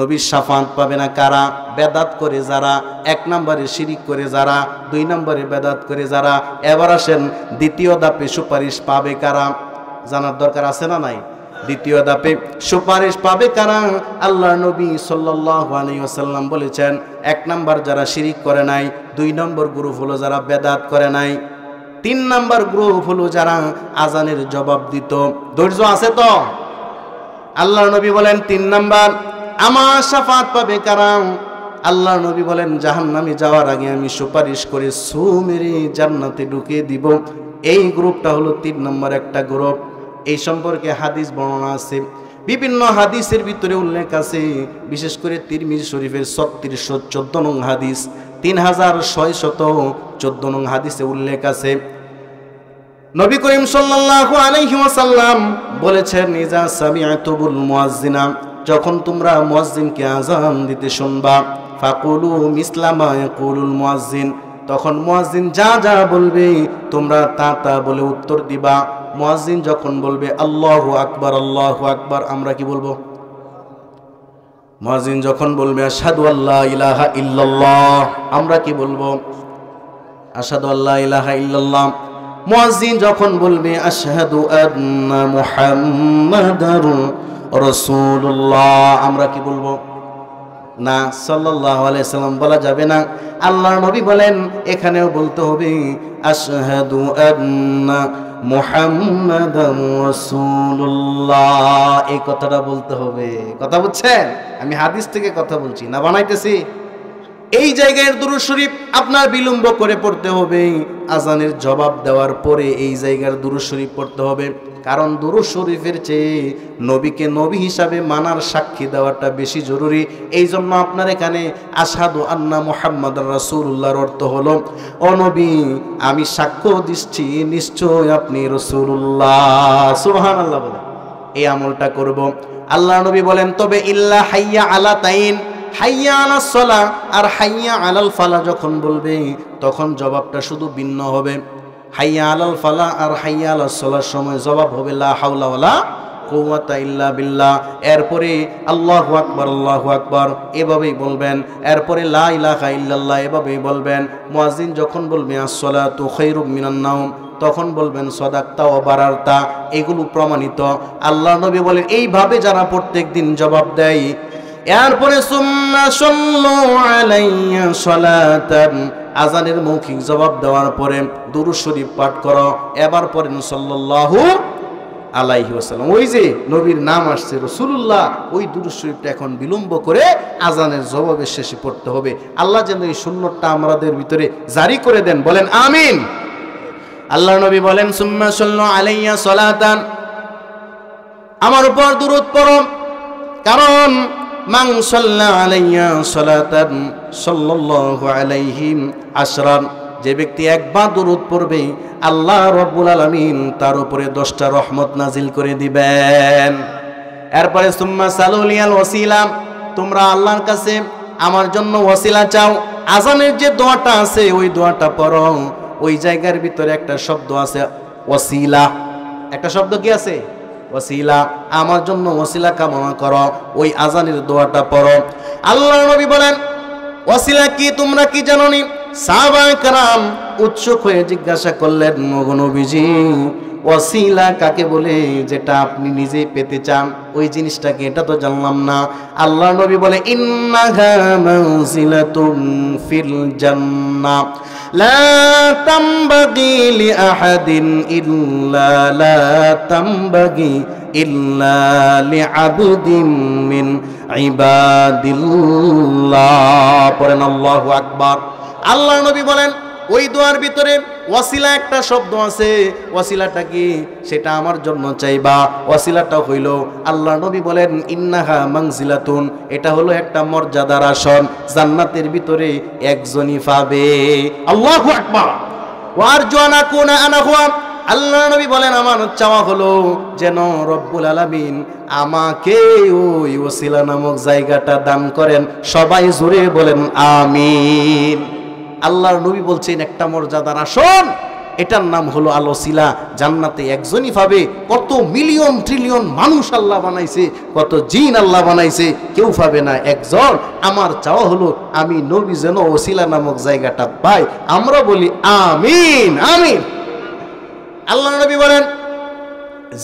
নবীর শাফাত পাবে না কারা? বেদাত করে যারা, এক নম্বরে শিরিক করে যারা, দুই নম্বরে বেদাত করে যারা। এবার আসেন দ্বিতীয় ধাপে সুপারিশ পাবে কারা? জানার দরকার আছে না নাই? দ্বিতীয় ধাপে সুপারিশ পাবে কারা? আল্লাহর নবী সাল্লাল্লাহু আলাইহি ওয়াসাল্লাম বলেছেন, এক নম্বর যারা শিরিক করে নাই, দুই নম্বর গ্রুপ হলো যারা বেদাত করে নাই, তিন নম্বর গ্রুপ হলো যারা আজানের জবাব দিত। ধৈর্য আছে তো? আল্লাহর নবী বলেন তিন নম্বর আমার শাফাত পাবে কারা? আল্লাহর নবী বলেন জাহান্নামে যাওয়ার আগে আমি সুপারিশ করে সুমেরে জান্নাতে ঢুকিয়ে দিব। এই গ্রুপটা হলো তিন নম্বর একটা গ্রুপ। এই সম্পর্কে হাদিস বর্ণনা আছে, বিভিন্ন হাদিসের ভিতরে উল্লেখ আছে, বিশেষ করে তিরমিজি শরীফের 3614 নং হাদিস, 3614 নং হাদিসে উল্লেখ আছে। নবী করিম সাল্লাল্লাহু আলাইহি ওয়াসাল্লাম বলেছেন, ইজা সামি'তুল মুয়াজ্জিনা, যখন তোমরা মুয়াজ্জিনকে আযান দিতে শুনবা, ফাকুলু মিসলা মা ইয়াকুলুল মুয়াজ্জিন, তখন মুয়াজ্জিন যা যা বলবে তোমরা তা তা বলে উত্তর দিবা। মুয়াজ্জিন যখন বলবে আল্লাহু আকবার আল্লাহু আকবার, আমরা কি বলবো? মুয়াজ্জিন যখন বলবে আশহাদু আল্লা ইলাহা ইল্লাল্লাহ, আমরা কি বলবো? আশহাদু আল্লা ইলাহা ইল্লাল্লাহ। মুয়াজ্জিন যখন বলবে আশহাদু আন্না মুহাম্মাদার রাসূলুল্লাহ, আমরা কি বলবো? না, সাল্লাল্লাহু আলাইহি সাল্লাম বলা যাবে না। আল্লাহর নবী বলেন এখানেও বলতে হবে আশহাদু আন্না মুহাম্মাদার রাসূলুল্লাহ, এই কথাটা বলতে হবে। কথা বুঝছেন? আমি হাদিস থেকে কথা বলছি না বানাইতেছি। এই জায়গায় দুরূদ শরীফ আপনার বিলম্ব করে পড়তে হবে। আজানের জবাব দেওয়ার পরে এই জায়গার দুরূদ শরীফ পড়তে হবে, কারণ দুরূদ শরীফের চেয়ে নবীকে নবী হিসাবে মানার সাক্ষী দেওয়াটা বেশি জরুরি। এই জন্য আপনার এখানে আশহাদু আন্না মুহাম্মাদার রাসূলুল্লাহর অর্থ হলো, ও নবী আমি সাক্ষ্য দিচ্ছি নিশ্চয় আপনি রাসূলুল্লাহ। সুবহানাল্লাহ বলে এই আমলটা করব। আল্লাহ নবী বলেন তবে ইল্লা হাইয়া আলা তাইন, হাইয়া আলাস সালাহ আর হাইয়া আলাল ফালাহ যখন বলবে তখন জবাবটা শুধু ভিন্ন হবে। হাইয়া আলাল ফালাহ আর হাইয়া আলাস সালাহর সময় জবাব হবে লা হাওলা ওয়ালা কুওয়াতা ইল্লা বিল্লাহ। এরপরে আল্লাহু আকবার আল্লাহু আকবার এভাবেই বলবেন। এরপরে লা ইলাহা ইল্লাল্লাহ এভাবেই বলবেন। মুয়াজ্জিন যখন বলবে আস-সালাতু খায়রুম মিনান নাওম, তখন বলবেন সাদাকতা ওয়া বারারতা। এগুলো প্রমাণিত। আল্লাহ নবী বলেন এইভাবে যারা প্রত্যেকদিন জবাব দেয়, এরপরে সুম্মা সাল্লু আলাইয়া সালাতান, আজানের মৌখিক জবাব দেওয়ার পরে দুরূদ শরীফ পাঠ করো। এবার পড়েন সাল্লাল্লাহু আলাইহি ওয়াসাল্লাম। ওই যে নবীর নাম আসছে রাসূলুল্লাহ, ওই দুরূদ শরীফটা এখন বিলম্ব করে আজানের জবাবের শেষে পড়তে হবে। আল্লাহ যেন এই সুন্নতটা আমাদের ভিতরে জারি করে দেন, বলেন আমিন। আল্লাহর নবী বলেন সুম্মা সাল্লু আলাইয়া সালাতান, আমার উপর দুরূদ পড়ো, কারণ মান সাল্লা আলাইয়া সালাতান সাল্লাল্লাহু আলাইহি আশরান, যে ব্যক্তি একবার দুরূদ পড়বে আল্লাহ রাব্বুল আলামিন তার উপরে 10টা রহমত নাজিল করে দিবেন। এরপরে সুম্মা সালুলিয়াল ওয়াসিলা, তোমরা আল্লাহর কাছে আমার জন্য ওয়াসিলা চাও। আজানের যে দোয়াটা আছে ওই দোয়াটা পড়ো। ওই জায়গার ভিতরে একটা শব্দ আছে ওয়াসিলা, একটা শব্দ কি আছে? ওয়াসিলা, আমার জন্য ওয়াসিলা কামনা করো। ওই আজানের দোয়াটা পড়ো। আল্লাহর নবী বলেন ওয়াসিলা কি তোমরা কি জানোনি? সাহাবায়ে কেরাম উৎসুক হয়ে জিজ্ঞাসা করলেন, ওগো নবীজি ওয়াসিলা কাকে বলে? যেটা আপনি নিজেই পেতে চান ওই জিনিসটাকে, এটা তো জানলাম না। আল্লাহর নবী বলে ইন্নাহা মানজিলাতুন ফিল জান্নাহ লা তামবাগি লিআহাদিন ইল্লা লা তামবাগি ইল্লা লিআবদিন মিন ইবাদিল্লাহ। পড়েন আল্লাহু আকবার। আল্লাহর নবী বলেন ওই দোয়ার ভিতরে ওয়াসিলা একটা শব্দ আছে। ওয়াসিলাটা কি? সেটা আমার জন্য চাইবা। ওয়াসিলাটা হইল, আল্লাহর নবী বলেন ইন্নাহা মানজিলাতুন, এটা হলো একটা মর্যাদার আসন, জান্নাতের ভিতরে একজনই পাবে। আল্লাহু আকবার। ওয়ারজু আন আকুনা আনা হুয়া, আল্লাহর নবী বলেন আমার চাওয়া হলো যেন রব্বুল আলামিন আমাকে ওই ওয়াসিলা নামক জায়গাটা দান করেন। সবাই জোরে বলেন আমিন। আল্লাহর নবী বলছেন একটা মর্যাদার আসন এটার নাম হলো আল ওসিলা। জান্নাতে একজনই পাবে, কত মিলিয়ন ট্রিলিয়ন মানুষ আল্লাহ বানাইছে, কত জিন আল্লাহ বানাইছে, কেউ পাবে না, একজন। আমার চাওয়া হলো আমি নবী যেন ওসিলা নামক জায়গাটা পাই। আমরা বলি আমিন আমিন। আল্লাহ নবী বলেন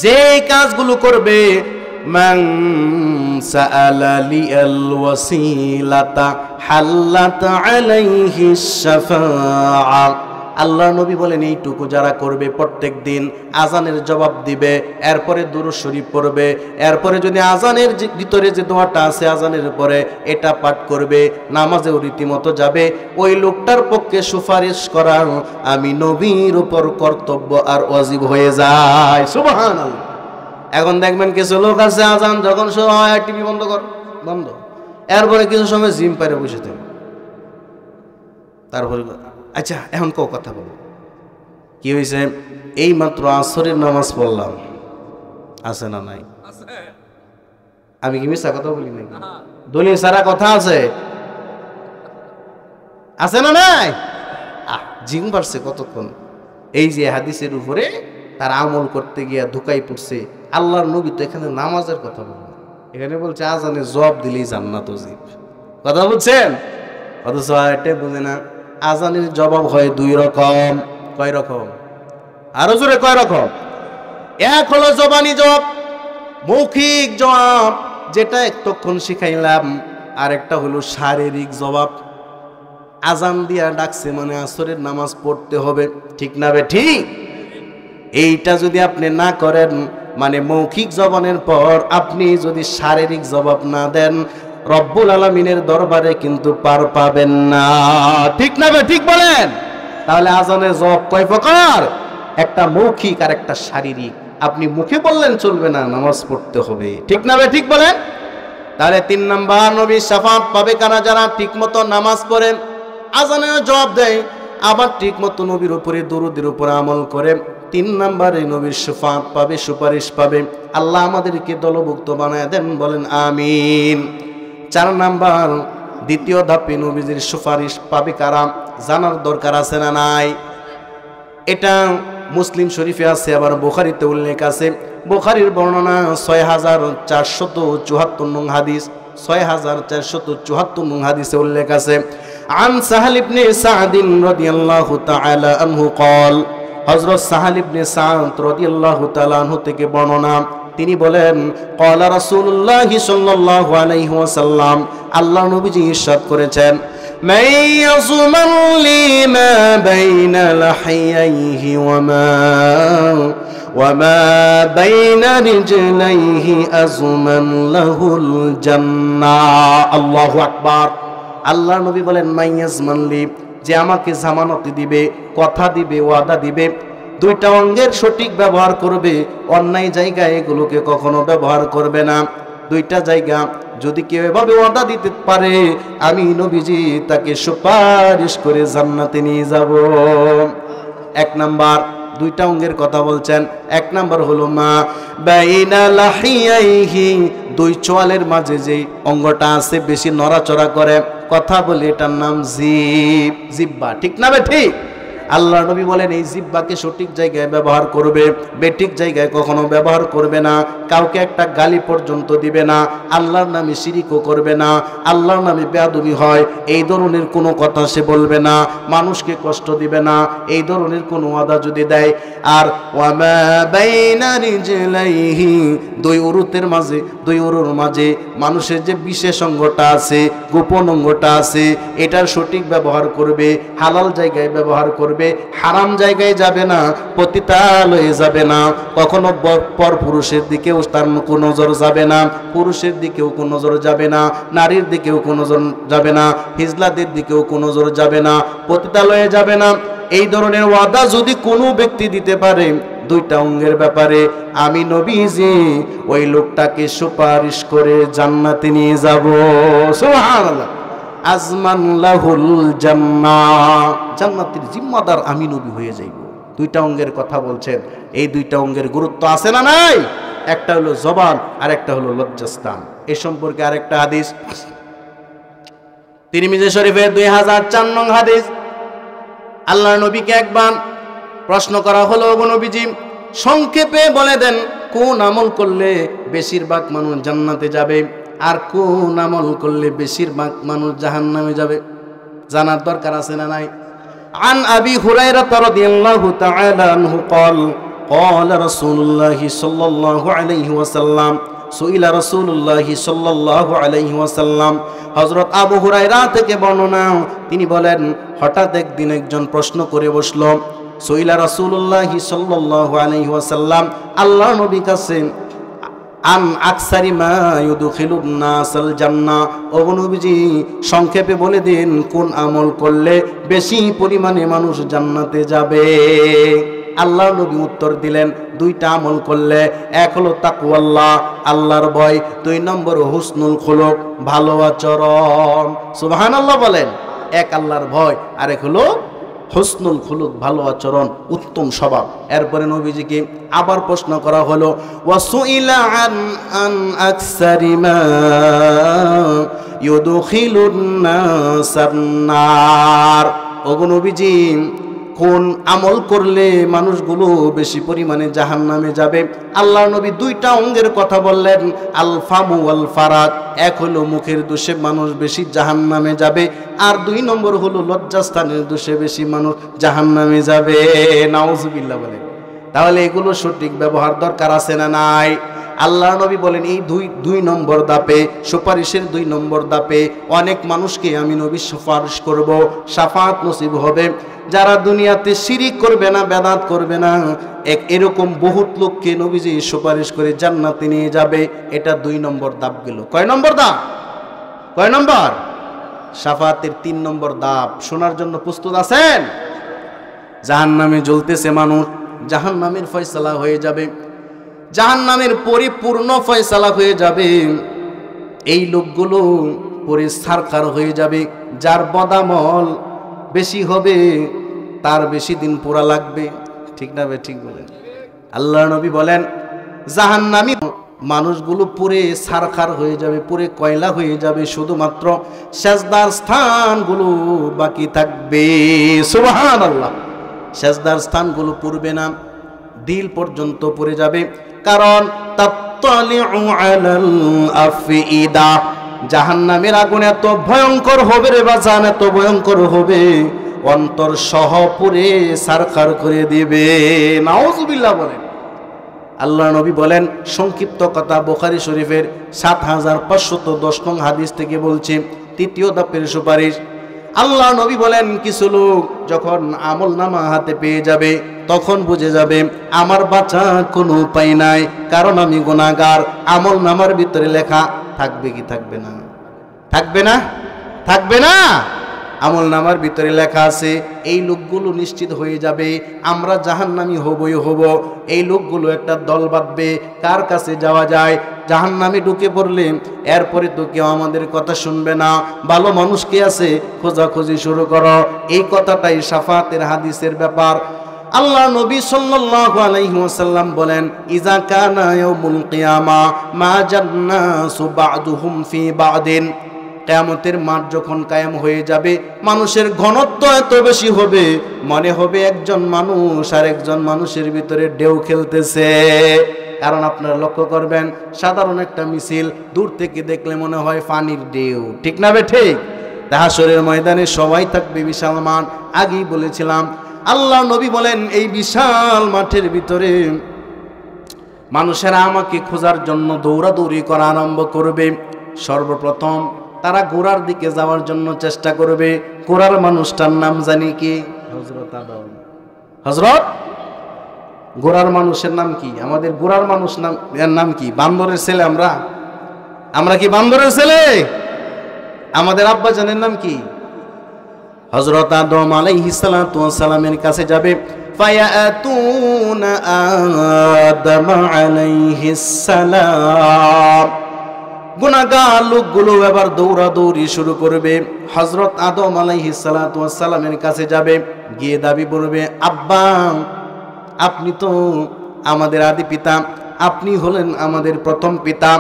যে কাজগুলো করবে, মান সাআলা লিয়াল ওয়াসিলাতা হাল্লাত আলাইহি শাফাআ। আল্লাহ নবী বলেন এইটুকু যারা করবে, প্রত্যেক দিন আজানের জবাব দিবে, এরপরে দুরূদ শরীফ পড়বে, এরপরে যদি আজানের ভিতরে যে দোয়াটা আছে আজানের পরে এটা পাঠ করবে, নামাজেও রীতিমতো যাবে, ওই লোকটার পক্ষে সুপারিশ করা আমি নবীর উপর কর্তব্য আর ওয়াজিব হয়ে যায়। সুবহানাল্লাহ। এখন দেখবেন কিছু লোক আছে আজান যখন হয় টিভি বন্ধ কর, বন্ধ, এরপরে কিছু সময় জিম পারে বসে থাকে। তারপরে আচ্ছা এখন কেউ কথা বলো, কি হয়েছে? এই মাত্র আসরের নামাজ পড়লাম, আছে না নাই? আমি কি মিথ্যা কথা বলি নাকি? দলিল সারা কথা আছে, আছে না নাই? জিম পারছে কতক্ষণ। এই যে হাদিসের উপরে তার আমল করতে গিয়া ধোকাই পড়ছে। আল্লাহর নবী তো এখানে নামাজের কথা বলবেন, এখানে বলছে আজানে জবাব দিলেই জান্নাত ওয়াজিব। কথা বুঝছেন? অথচ এটা বুঝে না। আজানের জবাব হয় দুই রকম। কয় রকম? আরো জোরে কয় রকম? এক হলো জবানি জবাব, মৌখিক জবাব, যেটা এতক্ষণ শিখাইলাম। আর একটা হলো শারীরিক জবাব। আজান দিয়া ডাকছে মানে আসরের নামাজ পড়তে হবে, ঠিক না বে ঠিক? এইটা যদি আপনি না করেন, মানে মৌখিক জবানের পর আপনি যদি শারীরিক জবাব না দেন, রব্বুল আলামিনের দরবারে কিন্তু পার পাবেন না, ঠিক না বে ঠিক বলেন? তাহলে আজানের জবাব কয় প্রকার? একটা মৌখিক আর একটা শারীরিক। আপনি মুখে বললেন চলবে না, নামাজ পড়তে হবে, ঠিক না বে ঠিক বলেন? তাহলে 3 নাম্বার, নবীর শাফাত পাবে কারা? যারা ঠিকমতো নামাজ পড়ে, আজানের জবাব দেয়, আবার ঠিকমতো নবীর উপরে দরুদের উপরে আমল করে। 3 নাম্বারে নবীর শাফাত পাবে, সুপারিশ পাবে। আল্লাহ আমাদেরকে দলভুক্ত বানায় দেন, বলেন আমিন। 4 নাম্বার, দ্বিতীয় ধাপে নবীজির সুপারিশ পাবে কারা? জানার দরকার আছে না নাই? এটা মুসলিম শরীফে আছে, আবার বুখারীতে উল্লেখ আছে। বুখারীর বর্ণনা 6474 নং হাদিস, 6474 নং হাদিসে উল্লেখ আছে। আন সাহাল ইবনে সা'দ রাদিয়াল্লাহু তাআলা আনহু قال, হযরত সাহাল ইবনে সা'দ রাদিয়াল্লাহু তাআলা আনহু থেকে বর্ণনা, তিনি বলেন, ক্বালা রাসূলুল্লাহি সাল্লাল্লাহু আলাইহি ওয়াসাল্লাম, আল্লাহ নবীজি ইরশাদ করেছেন, মান ইয়াযমান লিমা বাইনা লাহিয়াইহি ওয়া মা বাইনা রিজলাইহি আযমান লাহুল জান্নাহ। আল্লাহু আকবার। আল্লাহ নবী বলেন, মান ইয়াযমান লি, যে আমাকে জামানতি দিবে, কথা দিবে, ওয়াদা দিবে, 2টা অঙ্গের সঠিক ব্যবহার করবে, অন্যায় জায়গায় এগুলোকে কখনো ব্যবহার করবে না। 2টা জায়গা যদি কেউ এভাবে ওয়াদা দিতে পারে, আমি নবীজি তাকে সুপারিশ করে জান্নাতে নিয়ে যাব। 1 নাম্বার, 2টা অঙ্গের কথা বলছেন। 1 নাম্বার হলো মা বাইনা লাহিয়াইহি, 2 চোয়ালের মাঝে যে অঙ্গটা আছে বেশি নড়াচড়া করে, কথা বলে, এটার নাম জিহ্বা, ঠিক না বে ঠিক? আল্লাহ নবী বলেন এই জিহ্বাকে সঠিক জায়গায় ব্যবহার করবে, বেঠিক জায়গায় কখনো ব্যবহার করবে না। কাউকে একটা গালি পর্যন্ত দিবে না, আল্লাহর নামে শিরিকও করবে না, আল্লাহর নামে বেয়াদবি হয় এই ধরনের কোনো কথা সে বলবে না, মানুষকে কষ্ট দিবে না এই ধরনের কোনো ওয়াদা যদি দেয়। আর ওয়ামা বাইনা রিজলাইহি, 2 উরুতের মাঝে, 2 উরুর মাঝে মানুষের যে বিশেষ অঙ্গটা আছে, গোপন অঙ্গটা আছে, এটার সঠিক ব্যবহার করবে, হালাল জায়গায় ব্যবহার করবে, হারাম জায়গায় যাবে না, পতিতালয়ে যাবে না, কখনো পর পুরুষের দিকেও তার কোনো নজর যাবে না, পুরুষের দিকেও কোনো নজর যাবে না, নারীর দিকেও কোনো নজর যাবে না, হিজলাদের দিকেও কোনো নজর যাবে না, পতিতালয়ে যাবে না। এই ধরনের ওয়াদা যদি কোনো ব্যক্তি দিতে পারে 2টা অঙ্গের ব্যাপারে, আমি নবীজি ওই লোকটাকে সুপারিশ করে জান্নাতে নিয়ে যাব। সুবহানাল্লাহ। আজমান লাহুল জান্নাহ, জান্নাতের জিম্মাদার আমি নবী হয়ে যাইব। 2টা অঙ্গের কথা বলছেন, এই 2টা অঙ্গের গুরুত্ব আছে না নাই? একটা হলো জবান আর একটা হলো লজ্জাস্থান। এই সম্পর্কে আরেকটা হাদিস তিরমিজি শরীফে 2004 নং হাদিস। আল্লাহর নবীকে একবার প্রশ্ন করা হলো, ওগো নবীজি সংক্ষেপে বলে দেন কোন আমল করলে বেশিরভাগ মানুষ জান্নাতে যাবে আর কোন আমল করলে বেশিরভাগ মানুষ জাহান্নামে যাবে? জানার দরকার আছে না নাই? আন আবি হুরায়রা রাদিয়াল্লাহু তাআলা আনহু قال قال رسول الله صلى الله عليه وسلم সুইলা রাসূলুল্লাহ সাল্লাল্লাহু আলাইহি ওয়াসাল্লাম। হযরত আবু হুরায়রা থেকে বর্ণনা, তিনি বলেন হঠাৎ একদিন একজন প্রশ্ন করে বসলো। সুইলা রাসূলুল্লাহ সাল্লাল্লাহু আলাইহি ওয়াসাল্লাম, আল্লাহর নবী কাছে আন আকসারি মা ইউদখিলুন নাসাল জান্নাহ, ও নবীজি সংক্ষেপে বলে দিন কোন আমল করলে বেশি পরিমাণে মানুষ জান্নাতে যাবে। আল্লাহর নবী উত্তর দিলেন, দুইটা আমল করলে, এক হলো তাকওয়াল্লাহ, আল্লাহর ভয়, দুই নম্বর হুসনুল খুলুক, ভালো আচরণ। সুবহানাল্লাহ বলেন। এক আল্লাহর ভয়, আর এক হলো হুসনুল খুলুক, ভালো আচরণ, উত্তম স্বভাব। এরপরে নবীজিকে আবার প্রশ্ন করা হলো, ওয়াসুইলা আন আকসারি মা ইউদখিলুন নাসান নার, ওগো নবীজি কোন আমল করলে মানুষগুলো বেশি পরিমাণে জাহান্নামে যাবে? আল্লাহর নবী দুইটা অঙ্গের কথা বললেন, আল ফামু ওয়াল ফারাক। এক হলো মুখের দোষে মানুষ বেশি জাহান্নামে যাবে, আর দুই নম্বর হলো লজ্জাস্থানের দোষে বেশি মানুষ জাহান্নামে যাবে। নাউজুবিল্লাহ বলেন। তাহলে এগুলো সঠিক ব্যবহার দরকার আছে না নাই? আল্লাহ নবী বলেন এই দুই নম্বর দাপে, সুপারিশের 2 নম্বর দাপে অনেক মানুষকে আমি নবী সুপারিশ করব, শাফাত নসিব হবে। যারা দুনিয়াতে শিরিক করবে না, বেদাত করবে না, এরকম বহুত লোককে নবীজি সুপারিশ করে জান্নাতে নিয়ে যাবে। এটা 2 নম্বর দাপ গেল। কয় নম্বর দাপ? কয় নম্বর? শাফাতের 3 নম্বর দাপ। শোনার জন্য প্রস্তুত আছেন? জাহান্নামে জ্বলতেছে মানুষ, জাহান্নামের ফয়সালা হয়ে যাবে, জাহান্নামের পরিপূর্ণ ফয়সালা হয়ে যাবে। এই লোকগুলো পরে সারকার হয়ে যাবে। যার বদামল বেশি হবে তার বেশি দিন পোড়া লাগবে। ঠিক না? ঠিক বলেন। আল্লাহ নবী বলেন জাহান্নামী মানুষগুলো পুরে সারখার হয়ে যাবে, পুরে কয়লা হয়ে যাবে, শুধুমাত্র সেজদার স্থানগুলো বাকি থাকবে। সুবহানাল্লাহ। সেজদার স্থানগুলো পুরবে না, দিল পর্যন্ত পড়ে যাবে। কারণ তাত্তালিউ আলাল আফইদা, জাহান্নামের আগুন এত ভয়ঙ্কর হবে রে বাজান, এত ভয়ঙ্কর হবে, অন্তর সহ পুরে সারখার করে দিবে। নাউজুবিল্লাহ বলেন। আল্লাহ নবী বলেন, সংক্ষিপ্ত কথা, বুখারী শরীফের ৭৫১০ নং হাদিস থেকে বলছি, ৩য় ধাপের সুপারিশ। আল্লাহ নবী বলেন কিছু লোক যখন আমল নামা হাতে পেয়ে যাবে তখন বুঝে যাবে আমার বাঁচার কোনো উপায় নাই, কারণ আমি গুনাহগার। আমল নামার ভিতরে লেখা থাকবে কি থাকবে না? থাকবে না? থাকবে না? আমল নামার ভিতরে লেখা আছে এই লোকগুলো নিশ্চিত হয়ে যাবে আমরা জাহান্নামী হবই হব। এই লোকগুলো একটা দল বাঁধবে, কার কাছে যাওয়া যায়? জাহান্নামে ঢুকে পড়লে এরপরে তো কেউ আমাদের কথা শুনবে না, ভালো মানুষ কে আছে খোঁজাখুঁজি শুরু করো। এই কথাটাই শাফাতের হাদিসের ব্যাপার। আল্লাহ নবী সাল্লাল্লাহু আলাইহি ওয়াসাল্লাম বলেন, ইজা কানা ইয়াউমুল কিয়ামা মা জান্নাসু বা'দুহুম ফি বা'দিন, কিয়ামতের মাঠ যখন কায়েম হয়ে যাবে মানুষের ঘনত্ব এত বেশি হবে, মনে হবে একজন মানুষ আর একজন মানুষের ভিতরে ঢেউ খেলতেছে। কারণ আপনারা লক্ষ্য করবেন সাধারণ একটা মিছিল দূর থেকে দেখলে মনে হয় পানির ঢেউ। ঠিক না বে ঠিক? হাশরের ময়দানে সবাই থাকবে বিশাল মাঠ। আগেই বলেছিলাম আল্লাহ নবী বলেন এই বিশাল মাঠের ভিতরে মানুষেরা আমাকে খোঁজার জন্য দৌড়াদৌড়ি করা আরম্ভ করবে। সর্বপ্রথম তারা গোড়ার দিকে যাওয়ার জন্য চেষ্টা করবে। গোড়ার মানুষটার নাম জানি কি? হযরত আদম। হযরত গোড়ার মানুষের নাম কি? আমাদের গোড়ার মানুষ নাম এর নাম কি? বান্দরের ছেলে। আমরা কি বান্দরের ছেলে? আমাদের আব্বা জানের নাম কি? হযরত আদম আলাইহিস সালাতু ওয়াস সালামের কাছে যাবে। ফায়াতুনা আদম আলাইহিস সালাম, গুনাহগার লোকগুলো এবার দৌড়াদৌড়ি শুরু করবে। হযরত আদম আলাইহিস সালাতু ওয়াস সালামের কাছে যাবে, গিয়ে দাবি করবে, আব্বা আপনি তো আমাদের আদি পিতা, আপনি হলেন আমাদের প্রথম পিতা,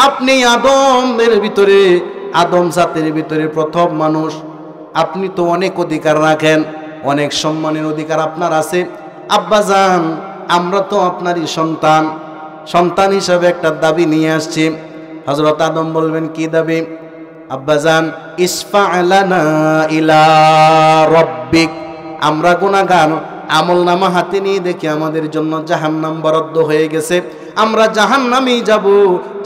আপনি আদমের ভিতরে, আদম জাতের ভিতরে প্রথম মানুষ, আপনি তো অনেক অধিকার রাখেন, অনেক সম্মানের অধিকার আপনার আছে। আব্বাজান, আমরা তো আপনারই সন্তান, সন্তান হিসাবে একটা দাবি নিয়ে আসছি। হযরত আদম বলবেন, কি দাবি? আব্বাজান, ইসফা লানা ইলা রাব্বিক, আমরা গুনাহগার, আমলনামা হাতে নিয়ে দেখি আমাদের জন্য জাহান্নাম বরাদ্দ হয়ে গেছে, আমরা জাহান্নামেই যাব,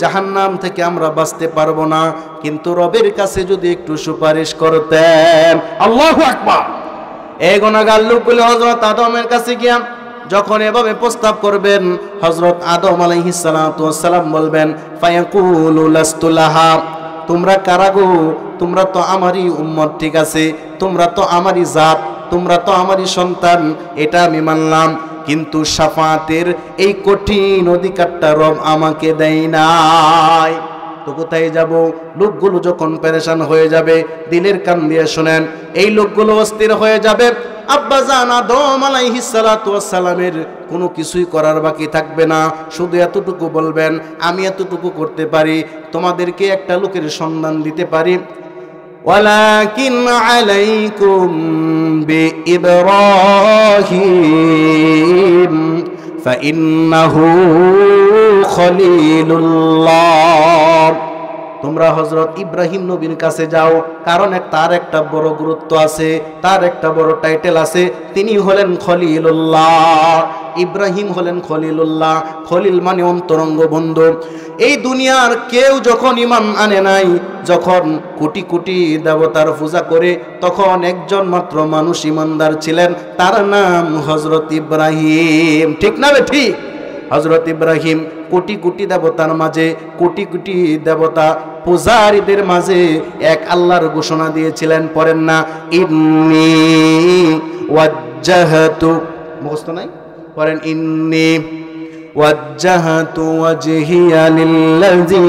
জাহান্নাম থেকে আমরা বাঁচতে পারবো না, কিন্তু রবের কাছে যদি একটু সুপারিশ করতেন। আল্লাহু আকবার। এই গুনাহগার লোকগুলো হযরত আদমের কাছে গিয়া যখন এভাবে প্রস্তাব করবেন, হযরত আদম আলাইহিস সালাতু ওয়াস সালাম বলবেন, ফায়াকুলু লাস্তু লাহা, তোমরা কারা গো? তোমরা তো আমারই উম্মত, ঠিক আছে, তোমরা তো আমারই জাত, তোমরা তো আমারই সন্তান, এটা আমি মানলাম, কিন্তু শাফাতের এই কঠিন অধিকারটা রব আমাকে দেয় নাই। তো কোথায় যাব? লোকগুলো যখন পেরেশান হয়ে যাবে, দিলের কান দিয়ে শুনেন, এই লোকগুলো অস্থির হয়ে যাবে, আব্বাজান আদম আলাইহিস সালাতু ওয়াস সালামের কোনো কিছুই করার বাকি থাকবে না, শুধু এতটুকু বলবেন, আমি এতটুকু করতে পারি, তোমাদেরকে একটা লোকের সন্ধান দিতে পারি। ওয়ালাকিন আলাইকুম বিইব্রাহিম ফাইন্নাহু খলিলুল্লাহ, তোমরা হযরত ইব্রাহিম নবীর কাছে যাও, কারণ তার একটা বড় গুরুত্ব আছে, তার একটা বড় টাইটেল আছে, তিনি হলেন খলিলুল্লাহ। ইব্রাহিম হলেন খলিলুল্লাহ, খলিল মানে অন্তরঙ্গ বন্ধু। এই দুনিয়ার কেউ যখন ঈমান আনে নাই, যখন কোটি কোটি দেবতার পূজা করে, তখন একজন মাত্র মানুষ ঈমানদার ছিলেন, তার নাম হযরত ইব্রাহিম। ঠিক না ঠিক? হযরত ইব্রাহিম কোটি কোটি দেবতার মাঝে, কোটি কোটি দেবতা পূজারীদের মাঝে এক আল্লাহর ঘোষণা দিয়েছিলেন, পড়েন না, ইন্নী ওয়াজ্জাহাতু, মুখস্থ নাই? পড়েন, ইন্নী ওয়াজ্জাহাতু ওয়াজহিয়া লিল্লাযী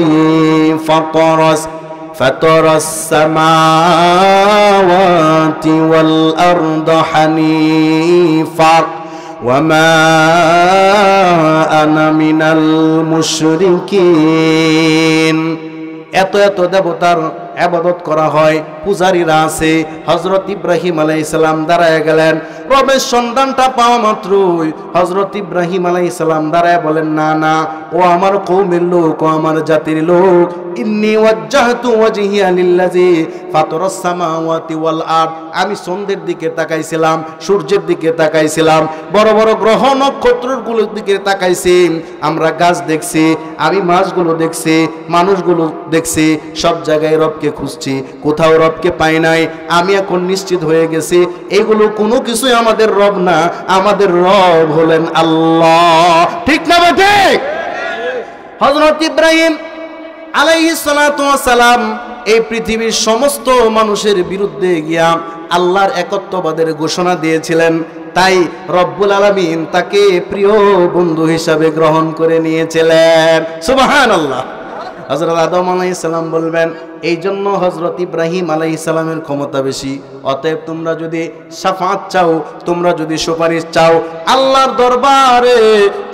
ফাতারাস সামাওয়াতি ওয়াল আরদা হানিফা ওয়ামা আনা মিনাল মুশরিকিন। এত এত দেবতার ইবাদত করা হয়, পূজারীরা আছে। হযরত ইব্রাহিম আলাইহিস সালাম দাঁড়ায় গেলেন, রবের সন্ধানটা পাওয়া মাত্রই হযরত ইব্রাহিম আলাইহিস সালাম দাঁড়ায় বলেন, না না, ও আমার কওমের লোক, ও আমার জাতির লোক, ইন্নী ওয়াজ্জাহতু ওয়াজহিয়া লিল্লাযী ফাতারাস সামাওয়াতি ওয়াল আরদ, আমি চন্দ্রের দিকে তাকাইছিলাম, সূর্যের দিকে তাকাইছিলাম, বড় বড় গ্রহ নক্ষত্রগুলোর দিকে তাকাইছি, আমরা গাছ দেখছি, আমি মাছগুলো দেখছি, মানুষগুলো দেখছি, সব জায়গায় রবকে খুঁজছি, কোথাও রবকে পাই নাই। আমি এখন নিশ্চিত হয়ে গেছি, এগুলো কোনো কিছুই আমাদের রব না, আমাদের রব হলেন আল্লাহ। ঠিক না ঠিক? হযরত ইব্রাহিম আলাইহিস সালাতু ওয়াস সালাম এই পৃথিবীর সমস্ত মানুষের বিরুদ্ধে গিয়া আল্লাহর একত্ববাদের ঘোষণা দিয়েছিলেন, তাই রব্বুল আলামিন তাকে প্রিয় বন্ধু হিসাবে গ্রহণ করে নিয়েছিলেন। সুবহানাল্লাহ। হযরত আদম আলাইহিস সালাম বলবেন, এই জন্য হযরত ইব্রাহিম আলাইহিস সালামের ক্ষমতা বেশি, অতএব তোমরা যদি শাফাত চাও, তোমরা যদি সুপারিশ চাও, আল্লাহর দরবারে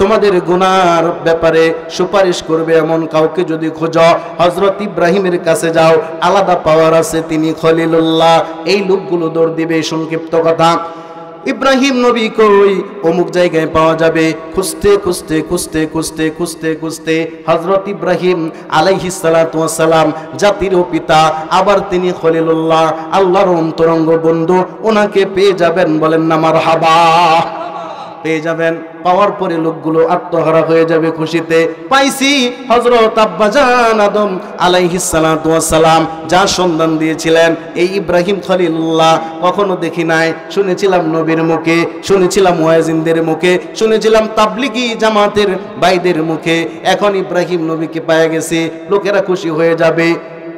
তোমাদের গুনার ব্যাপারে সুপারিশ করবে এমন কাউকে যদি খোঁজো, হযরত ইব্রাহিমের কাছে যাও, আলাদা পাওয়ার আছে, তিনি খলিলুল্লাহ। এই লোকগুলো দৌড় দিবে। সংক্ষিপ্ত কথা, ইব্রাহিম নবী কই? অমুক জায়গায় পাওয়া যাবে। খুঁজতে খুঁজতে খুঁজতে খুঁজতে খুঁজতে খুঁজতে হযরত ইব্রাহিম আলাইহিস সালাতু ওয়াস সালাম, জাতির পিতা, আবার তিনি খলিলুল্লাহ, আল্লাহর অন্তরঙ্গ বন্ধু, ওনাকে পেয়ে যাবেন। বলেন না মারহাবা। পেয়ে যাবেন। পাওয়ার পরে লোকগুলো আত্মহারা হয়ে যাবে খুশিতে। পাইছি হযরত আব্বাজান আদম আলাইহিস সালাতু ওয়াস সালাম যার সন্ধান দিয়েছিলেন, এই ইব্রাহিম খলিলুল্লাহ কখনো দেখি নাই। শুনেছিলাম নবীর মুখে, শুনেছিলাম মুয়াজ্জিনদের মুখে, শুনেছিলাম তাবলিগি জামাতের ভাইদের মুখে। এখন ইব্রাহিম নবীকে পেয়ে গেছে, লোকেরা খুশি হয়ে যাবে,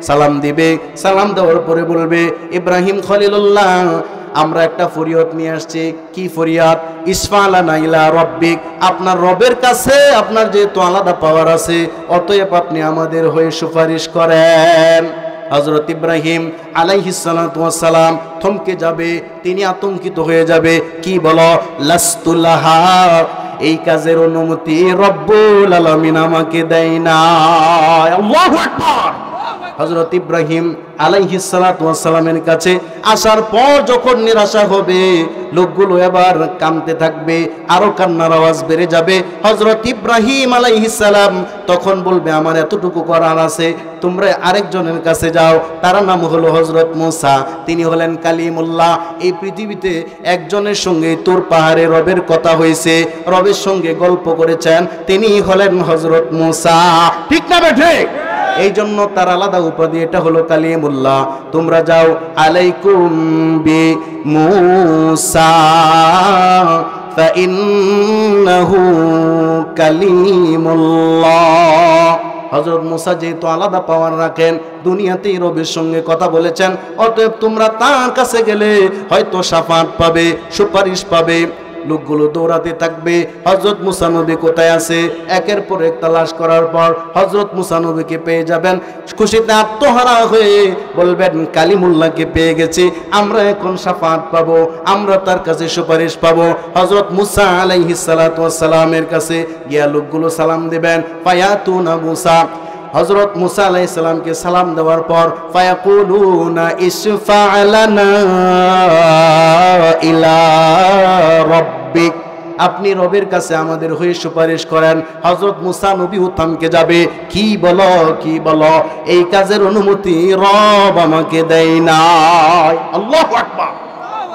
সালাম দিবে। সালাম দেওয়ার পরে বলবে, ইব্রাহিম খলিলুল্লাহ, আমরা একটা ফরিয়াদ নিয়ে আসছি। কি ফরিয়াদ? ইসফালানা ইলা রাব্বিক, আপনার রবের কাছে আপনার যেহেতু আলাদা পাওয়ার আছে, অতএব আপনি আমাদের হয়ে সুপারিশ করেন। হযরত ইব্রাহিম আলাইহিস সালাতু ওয়াস সালাম থমকে যাবে, তিনি আতঙ্কিত হয়ে যাবে। কি বলো? লাস্তুলাহা, এই কাজের অনুমতি রব্বুল আলামিন আমাকে দেয় না। আল্লাহু আকবার। হযরত ইব্রাহিম আলাইহিস সালাতু ওয়াস সালামের কাছে আসার পর যখন নিরাশা হবে, লোকগুলো এবার কাঁদতে থাকবে, আরো কান্নার আওয়াজ বেড়ে যাবে। হযরত ইব্রাহিম আলাইহিস সালাম তখন বলবে, আমার এতটুকু করার আছে, তোমরা আরেকজনের কাছে যাও। তার নাম হলো হযরত মুসা, তিনি হলেন কালিমুল্লাহ। এই পৃথিবীতে একজনের সঙ্গে তোর পাহাড়ে রবের কথা হয়েছে, রবের সঙ্গে গল্প করেছেন, তিনি হলেন হযরত মুসা। ঠিক না বেঠে? এই জন্য তার আলাদা উপাধি, এটা হলো কালিমুল্লাহ। তোমরা যাও, আলাইকুম বি মুসা ফাইন্নাহু কালিমুল্লাহ। হযরত মুসা যেহেতু আলাদা পাওয়ার রাখেন, দুনিয়াতেই রবের সঙ্গে কথা বলেছেন, অতএব তোমরা তার কাছে গেলে হয়তো শাফাত পাবে, সুপারিশ পাবে। লোকগুলো দৌড়াতে থাকবে, হযরত মুসা নবী কোথায় আছে, একের পর এক তালাশ করার পর হযরত মুসা নবীকে পেয়ে যাবেন। খুশিতে আত্মহারা হয়ে বলবেন, কালিমুল্লাহকে পেয়ে গেছি, আমরা এখন শাফাত পাবো, আমরা তার কাছে সুপারিশ পাবো। হযরত মুসা আলাইহিস সালাতু ওয়াস সালামের কাছে গিয়া লোকগুলো সালাম দিবেন, ফায়াতুনা মুসা। হযরত মুসা আলাইহিস সালামকে সালাম দেওয়ার পর ফায়াকুলুনা ইশফা' লানা ইলা রাব্বিক, আপনি রবের কাছে আমাদের হয়ে সুপারিশ করেন। হযরত মুসা নবী থমকে যাবে, কি বলো, কি বলো, এই কাজের অনুমতি রব আমাকে দেয় নাই। আল্লাহু আকবার।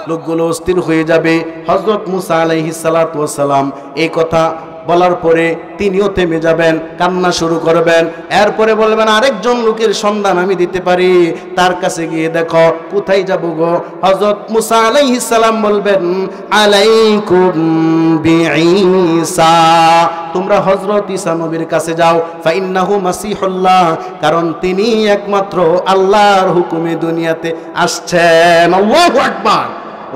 লোকগুলো অস্থির হয়ে যাবে। হযরত মুসা আলাইহিস সালাতু ওয়াস সালাম এই কথা বলার পরে তিনিও থেমে যাবেন, কান্না শুরু করবেন। এরপরে বলবেন, আরেকজন লোকের সন্ধান আমি দিতে পারি, তার কাছে গিয়ে দেখো। কোথায় যাব গো? হযরত মুসা আলাইহিস সালাম বলবেন, আলাইকুম বিঈসা, তোমরা হযরত ঈসা নবীর কাছে যাও। ফাইন্নাহু মাসিহুল্লাহ, কারণ তিনি একমাত্র আল্লাহর হুকুমে দুনিয়াতে আসছেন। আল্লাহু আকবার।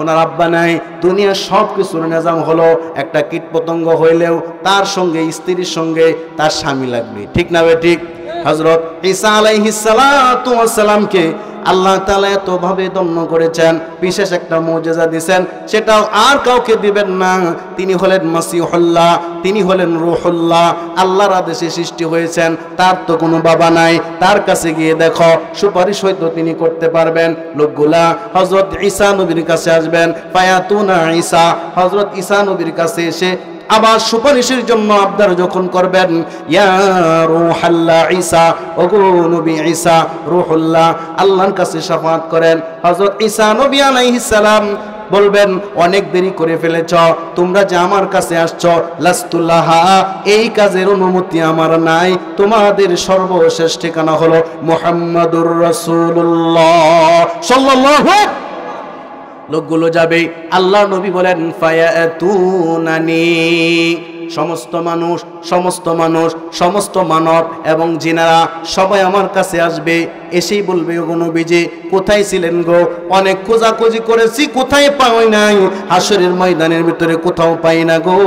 ওনার আব্বা নাই, দুনিয়ার সব কিছুর নিজাম হলো একটা কীট পতঙ্গ হইলেও তার সঙ্গে, স্ত্রীর সঙ্গে তার স্বামী লাগবে। ঠিক না বে ঠিক? হযরত ঈসা আলাইহিস সালাতু ওয়াস সালামকে আল্লাহ তাআলা এতভাবে দমন করেছেন, বিশেষ একটা মুজিজা দিয়েছেন, সেটাও আর কাউকে দিবেন না। তিনি হলেন মাসিহুল্লাহ, তিনি হলেন রূহুল্লাহ, আল্লাহর আদেশে সৃষ্টি হয়েছেন, তার তো কোনো বাবা নাই। তার কাছে গিয়ে দেখো, সুপারিশ হয়তো তিনি করতে পারবেন। লোকগুলা হযরত ঈসা নবীর কাছে আসবেন, ফায়াতুনা ঈসা, হযরত ঈসা নবীর কাছে এসে আবার সুপারিশের জন্য আবদার যখন করবেন, ইয়া রূহুল্লাহ ঈসা, ওগো নবী ঈসা রূহুল্লাহ, আল্লাহর কাছে শাফাত করেন। হযরত ঈসা নবী আলাইহিস সালাম বলবেন, অনেক দেরি করে ফেলেছ, তোমরা যে আমার কাছে আসছো, লাস্তুল্লাহা, এই কাজের অনুমতি আমার নাই, তোমাদের সর্বশেষ ঠিকানা হলো মুহাম্মাদুর রাসূলুল্লাহ সাল্লাল্লাহু। লোকগুলো যাবে, আল্লাহ নবী বলেন, ফায়াতুনানি, সমস্ত মানুষ, সমস্ত মানুষ, সমস্ত মানব এবং জিনেরা সবাই আমার কাছে আসবে, এসেই বলবে, ওগো নবীজি কোথায় ছিলেন গো? অনেক খোঁজাখুঁজি করেছি, কোথায় পাই নাই, হাসরের ময়দানের ভিতরে কোথাও পাই না গো।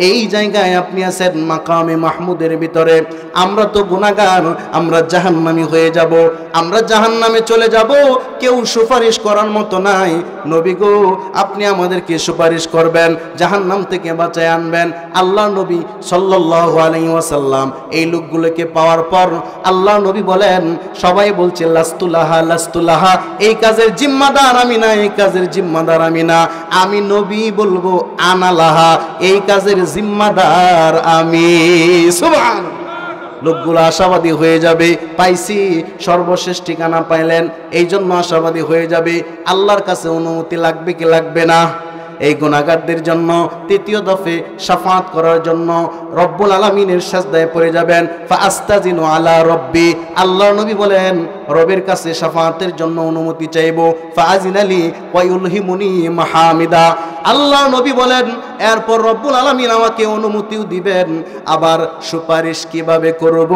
এই জায়গায় আপনি আছেন মাকামে মাহমুদের ভিতরে। আমরা তো গুনাহগার, আমরা জাহান্নামী হয়ে যাব, আমরা জাহান্নামে চলে যাব, কেউ সুপারিশ করার মতো নাই। নবী গো, আপনি আমাদেরকে সুপারিশ করবেন, জাহান্নাম থেকে বাঁচায় আনবেন। আল্লাহ নবী সাল্লাল্লাহু আলাইহি ওয়াসাল্লাম এই লোকগুলোকে পাওয়ার পর আল্লাহ নবী বলেন, সবাই বলছে লাস্তুলাহা, লাস্তুলাহা, এই কাজের জিম্মাদার আমি না, এই কাজের জিম্মাদার আমি না। আমি নবী বলবো, আনালাহা, এই কাজের জিম্মাদার আমি। সুবহানাল্লাহ। লোকগুলো আশাবাদী হয়ে যাবে, পাইছি, সর্বশেষ ঠিকানা পাইলেন, এই জন্য আশাবাদী হয়ে যাবে। আল্লাহর কাছে অনুমতি লাগবে কি লাগবে না? এই গুনাহগারদের জন্য তৃতীয় দফে শাফাত করার জন্য রব্বুল আলামিনের সাজদায় পড়ে যাবেন। ফাআস্তাজিনু আলা রব্বি, আল্লাহর নবী বলেন, রবের কাছে শাফাতের জন্য অনুমতি চাইবো। ফাআজিনালি ওয়া ইউলহিমুনি মাহামিদা, আল্লাহ নবী বলেন, এরপর রব্বুল আলামিন আমাকে অনুমতিও দিবেন। আবার সুপারিশ কিভাবে করব,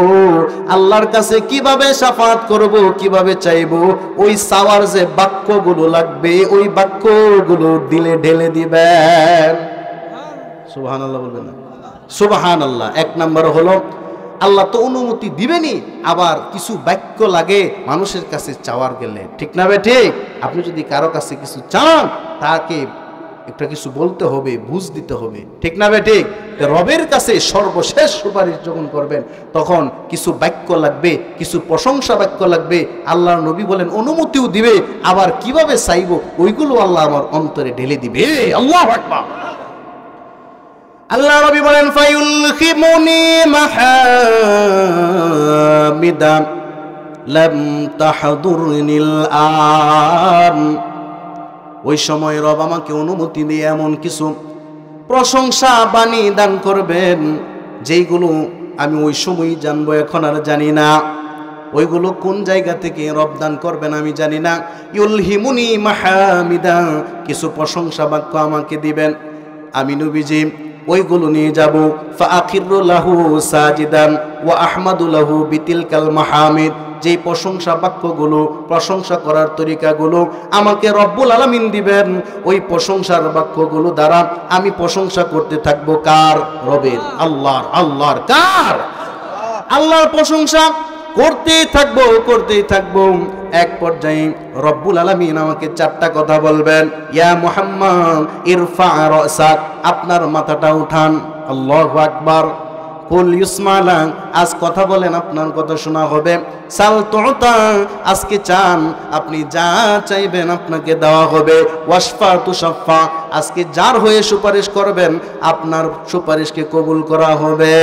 আল্লাহর কাছে কিভাবে শাফাত করব, কিভাবে চাইবো, ওই চাওয়ার যে বাক্যগুলো লাগবে, ওই বাক্যগুলো দিলে ঢেলে দিবেন। সুবহানাল্লাহ বলবেন না? সুবহানাল্লাহ। এক নাম্বার হলো, আল্লাহ তো অনুমতি দিবেনই, আবার কিছু বাক্য লাগে মানুষের কাছে চাওয়ার গেলে। ঠিক না বে ঠিক? আপনি যদি কারো কাছে কিছু চান, তাকে একটা কিছু বলতে হবে, বুঝ দিতে হবে, ঠিক না ঠিক? রবের কাছে সর্বশেষ সুপারিশ যখন করবেন তখন কিছু বাক্য লাগবে, কিছু প্রশংসা বাক্য লাগবে। আল্লাহর নবী বলেন অনুমতিও দিবে, আবার কিভাবে চাইবো ওইগুলো আল্লাহ আমার অন্তরে ঢেলে দিবে। আল্লাহু আকবার। আল্লাহ নবী বলেন ফায়ুলখিমুনি মাহামিদান লাম তাহদুরনিল আন। ওই সময় রব আমাকে অনুমতি দিয়ে এমন কিছু প্রশংসা বাণী দান করবেন যেইগুলো আমি ওই সময় জানবো, এখন আর জানি না। ওইগুলো কোন জায়গা থেকে রব দান করবেন আমি জানি না। ইউলহিমুনি মাহামিদা, কিছু প্রশংসা বাক্য আমাকে দিবেন, আমি নবীজি ওইগুলো নিয়ে যাব। ফাআখিরু লাহু সাজিদান ওয়া আহমাদু লাহু বিতিলকাল মাহামিদ। যেই প্রশংসা বাক্যগুলো, প্রশংসা করার তরিকাগুলো আমাকে রব্বুল আলামিন দিবেন, ওই প্রশংসার বাক্যগুলো দ্বারা আমি প্রশংসা করতে থাকবো। কার? রবের, আল্লাহর। আল্লাহর কার? আল্লাহর প্রশংসা করতেই থাকবো, করতেই থাকবো। এক পর্যায়ে রব্বুল আলামিন আমাকে চারটা কথা বলবেন। ইয়া মুহাম্মদ ইরফা রাসাক, আপনার মাথাটা উঠান। আল্লাহু আকবার। কুল ইউসমালা, আজ কথা বলেন, আপনার কথা শোনা হবে। সাল তুতা, আজকে চান, আপনি যা চাইবেন আপনাকে দেওয়া হবে। ওয়াশফা তুশাফা, আজকে যার হয়ে সুপারিশ করবেন আপনার সুপারিশকে কবুল করা হবে।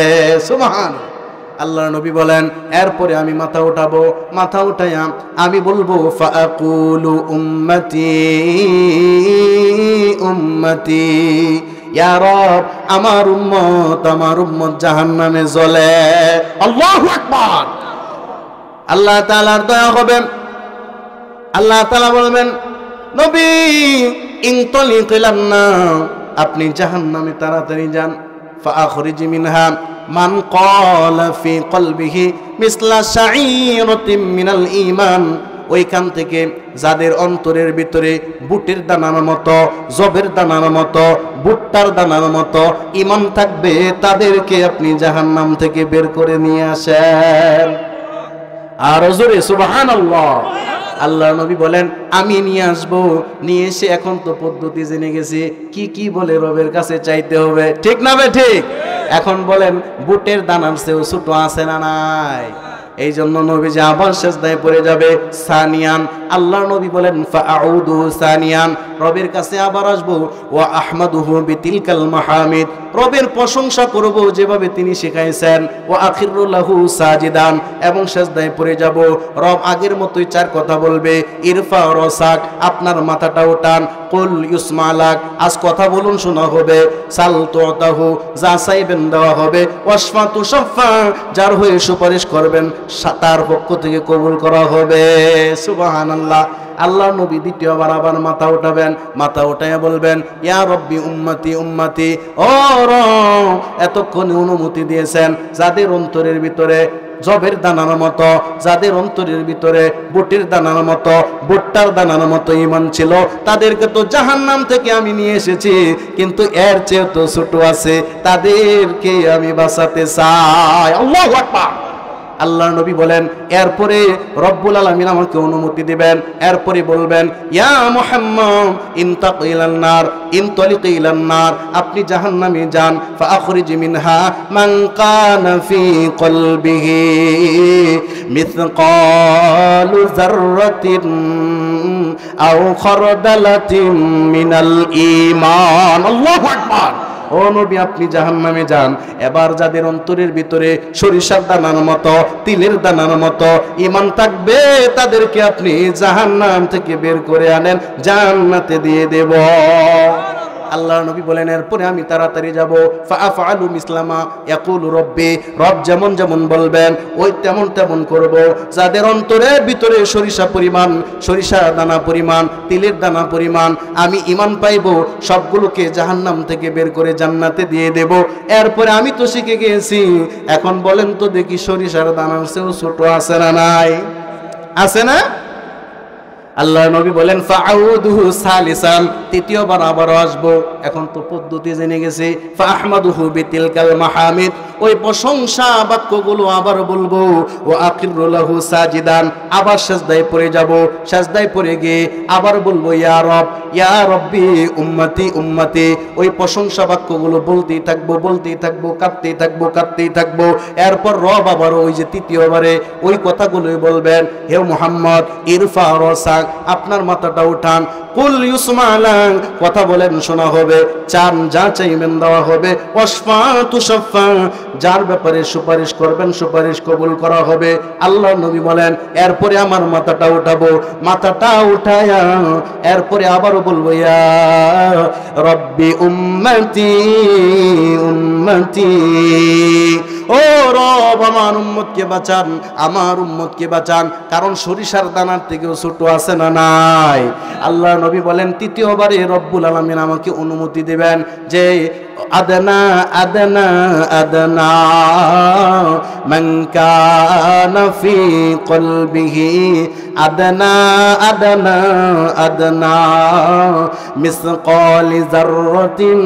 সুবহানাল্লাহ। আল্লাহর নবী বলেন এরপরে আমি মাথা উঠাবো, মাথা উঠাইয়া আমি বলবো ফাআকুলু উম্মতি উম্মতি, ইয়া রব আমার উম্মত জাহান্নামে জ্বলে। আল্লাহু আকবার। আল্লাহ তাআলার দয়া হবে, আল্লাহ তাআলা বলবেন নবী ইনতলিক ইলান্না, আপনি জাহান্নামে তাড়াতাড়ি যান। ফাআখরিজ মিনহা মান ক্বালা ফি কলবিহি মিসলা শাঈরাতিন মিনাল ঈমান, ওইখান থেকে যাদের অন্তরের ভিতরে বুটের দানার মতো, জবের দানার মতো, ভুট্টার দানার মতো ঈমান থাকবে, তাদেরকে আপনি জাহান্নাম থেকে বের করে নিয়ে আসেন। আর জোরে সুবহানাল্লাহ। আল্লাহ নবী বলেন আমি নিয়ে আসবো, নিয়ে এসে এখন তো পদ্ধতি জেনে গেছি কি কি বলে রবের কাছে চাইতে হবে, ঠিক না বে ঠিক? এখন বলেন বুটের দানার চেয়েও ছোট আছে না নাই? এই জন্য নবীজি আবার সেজদায় পড়ে যাবে। সানিয়ান, আল্লাহর নবী বলেন ফাআউদু সানিয়ান, রবের কাছে আবার আসবো। ওয়া আহমাদুহু বিতিলকাল মাহামিদ, রবের প্রশংসা করব যেভাবে তিনি শিখাইছেন। ওয়া আখিরু লাহু সাজিদান, এবং সেজদায় পড়ে যাব। রব আগের মতোই চার কথা বলবে। ইরফা রাসাক, আপনার মাথাটা ওঠান। কুল ইউসমালাক, আজ কথা বলুন শোনা হবে। সাল তুতাহু, যা চাইবেন দেওয়া হবে। ওয়াশফা তুশাফা, যার হয়ে সুপারিশ করবেন তার পক্ষ থেকে কবুল করা হবে। সুবহানাল্লাহ। আল্লাহ নবী দ্বিতীয়বার আবার মাথা উঠাবেন, মাথা উঠাইয়া বলবেন ইয়া রব্বি উম্মতি উম্মতি, ও রব এতক্ষণে অনুমতি দিয়েছেন যাদের অন্তরের ভিতরে জবের দানার মতো, যাদের অন্তরের ভিতরে বুটের দানার মতো, ভুট্টার দানার মতো ঈমান ছিল, তাদেরকে তো জাহান্নাম থেকে আমি নিয়ে এসেছি, কিন্তু এর চেয়ে তো ছোট আছে, তাদেরকে আমি বাঁচাতে চাই। আল্লাহু আকবার। আল্লাহ নবী বলেন এরপরে রব্বুল আলামিন আমাকে অনুমতি দিবেন, এরপরে বলবেন ইয়া মুহাম্মদ ইনতাকিলান নার ইনতালিক ইলান নার, আপনি জাহান্নামে যান। ফাআখরিজ মিনহা মান কানা ফি কলবিহি মিসকালু যাররাতিন আও খারদালাতিন মিনাল ঈমান। আল্লাহু আকবার। ও নবী আপনি জাহান্নামে যান, এবার যাদের অন্তরের ভিতরে সরিষার দানার মতো, তিলের দানার মতো ঈমান থাকবে, তাদেরকে আপনি জাহান্নাম থেকে বের করে আনেন, জান্নাতে দিয়ে দেব। আল্লাহর নবী বলেন এরপরে আমি তাড়াতাড়ি যাব। ফাআফআলু মিসলামা ইয়াকুলু রব্বি, রব যেমন যেমন বলবেন ওই তেমন তেমন করব। যাদের অন্তরের ভিতরে সরিষা পরিমাণ, সরিষা দানা পরিমাণ, তিলের দানা পরিমাণ আমি ঈমান পাইব, সবগুলোকে জাহান্নাম থেকে বের করে জান্নাতে দিয়ে দেব। এরপরে আমি তো শিখে গিয়েছি, এখন বলেন তো দেখি সরিষার দানার চেয়েও ছোট আছে না নাই? আছে না? আল্লাহ নবী বলেন ফাআউদুহু সালিসান, তৃতীয়বার আবার আসবো। এখন তো পদ্ধতি জেনে গেছি। ফাআহমাদুহু বিতিলকাল মাহামিদ, ওই প্রশংসা বাক্যগুলো আবার বলবো। ও আকিরু লাহু সাজিদান, আবার সিজদায় পড়ে যাব। সিজদায় পড়ে গিয়ে আবার বলবো ইয়া রব, ইয়া রব্বি উম্মতি উম্মতি। ওই প্রশংসা বাক্যগুলো বলতেই থাকবো, বলতেই থাকবো, কাঁদতেই থাকবো, কাঁদতেই থাকবো। এরপর রব আবার ওই যে তৃতীয়বারে ওই কথাগুলোই বলবেন, হে মুহাম্মদ ইরফা রাসাক, আপনার মাথাটা উঠান। কুল ইউসমালান, কথা বলেন শোনা হবে। চান যা চাইবেন দেওয়া হবে। ওয়াসফা তুশাফা, যার ব্যাপারে সুপারিশ করবেন সুপারিশ কবুল করা হবে। আল্লাহ নবী বলেন এরপরে আমার মাথাটা উঠাবো। মাথাটা উঠায়া এরপরে আবারও বলবো ইয়া রব্বি উম্মতি উম্মতি, ও রব আমার উম্মতকে বাঁচান, আমার উম্মতকে বাঁচান। কারণ সরিষার দানার থেকেও ছোট আছে না নাই? আল্লাহ নবী বলেন তৃতীয়বারে রব্বুল আলামিন আমাকে অনুমতি দিবেন যে আদনা আদনা আদনা মান কানা ফি কলবিহি আদনা আদনা আদনা মিসকালি যাররাতিন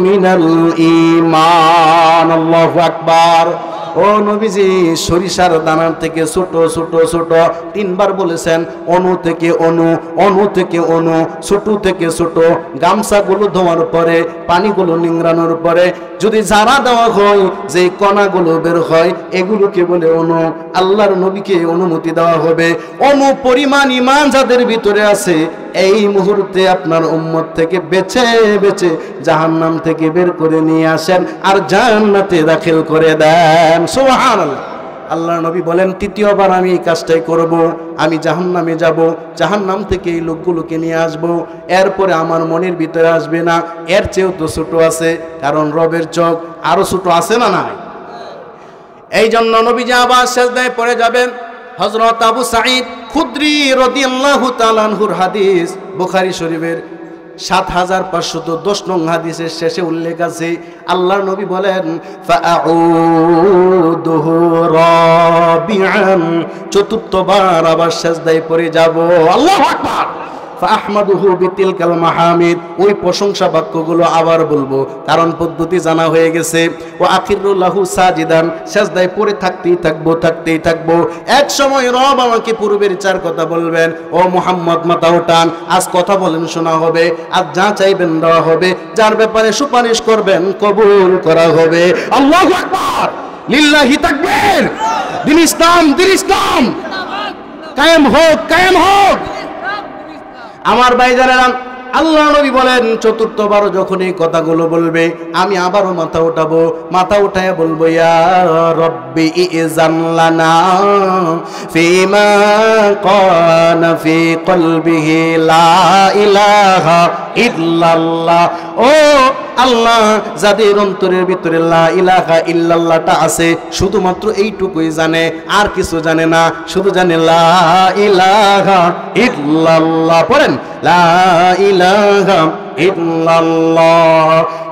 মিনাল ঈমান। আল্লাহু আকবার। ও নবীজি, সরিষার দানার থেকে ছোট ছোট ছোট তিনবার বলেছেন। অনু থেকে অনু, অনু থেকে অনু, ছোট থেকে ছোট। গামছাগুলো ধোয়ার পরে, পানিগুলো নিংড়ানোর পরে যদি জারা দেওয়া হয়, যে কণাগুলো বের হয় এগুলোকে বলে অনু। আল্লাহর নবীকে অনুমতি দেওয়া হবে। অনু পরিমাণ ঈমান যাদের ভিতরে আছে, এই মুহূর্তে আপনার উম্মত থেকে বেছে বেছে জাহান্নাম থেকে বের করে নিয়ে আসেন আর জান্নাতে দাখিল করে দেন। সুবহানাল্লাহ। আল্লাহ নবী বলেন তৃতীয়বার আমি এই কাজটাই করব। আমি জাহান্নামে যাব, জাহান্নাম থেকে এই লোকগুলোকে নিয়ে আসব। এরপরে আমার মনের ভিতরে আসবে না এর চেয়েও তো ছোট আছে, কারণ রবের চোখ আরো ছোট আছে না নাই? এই জন্য নবীজি আবার সিজদায় পড়ে যাবেন। হযরত আবু সাঈদ খুদরি রাদিয়াল্লাহু তাআলা আনহুর হাদিস, বুখারী শরীফের ৭৫১০ নং হাদিসের শেষে উল্লেখ আছে। আল্লাহর নবী বলেন ফাআউদুহু রাবিআন, চতুর্থবার আবার সিজদায় পড়ে যাব। আল্লাহু আকবার। ফাআহমাদুহু বিতিলকাল মাহামিদ, ওই প্রশংসা বাক্যগুলো আবার বলবো, কারণ পদ্ধতি জানা হয়ে গেছে। ও আখিরু লাহু সাজিদান, সিজদায় পড়ে থাকতেই থাকবো, থাকতেই থাকবো। এক সময় রব আমাকে পূর্বের চার কথা বলবেন, ও মুহাম্মদ মাথা উঠান, আজ কথা বলেন শোনা হবে, আজ যা চাইবেন দেওয়া হবে, যার ব্যাপারে সুপারিশ করবেন কবুল করা হবে। আল্লাহু আকবার, লিল্লাহি তাকবীর। দিন ইসলাম, দিন ইসলাম কায়েম হোক, কায়েম হোক। আমার ভাইজানেরা, আল্লাহ নবী বলেন চতুর্থবার যখন এই কথাগুলো বলবে, আমি আবারও মাথা উঠাবো। মাথা উঠায় বলবো ইয়া রব্বি ইজান লানা ফিমা কানা ফি কলবিহি লা ইলাহা ইল্লাল্লাহ। ও আল্লাহ, যাদের অন্তরের ভিতরে লা ইলাহা ইল্লাল্লাহটা আছে, শুধুমাত্র এইটুকুই জানে, আর কিছু জানে না, শুধু জানে লা ইলাহা ইল্লাল্লাহ। পড়েন লা ইলাহা ইল্লাল্লাহ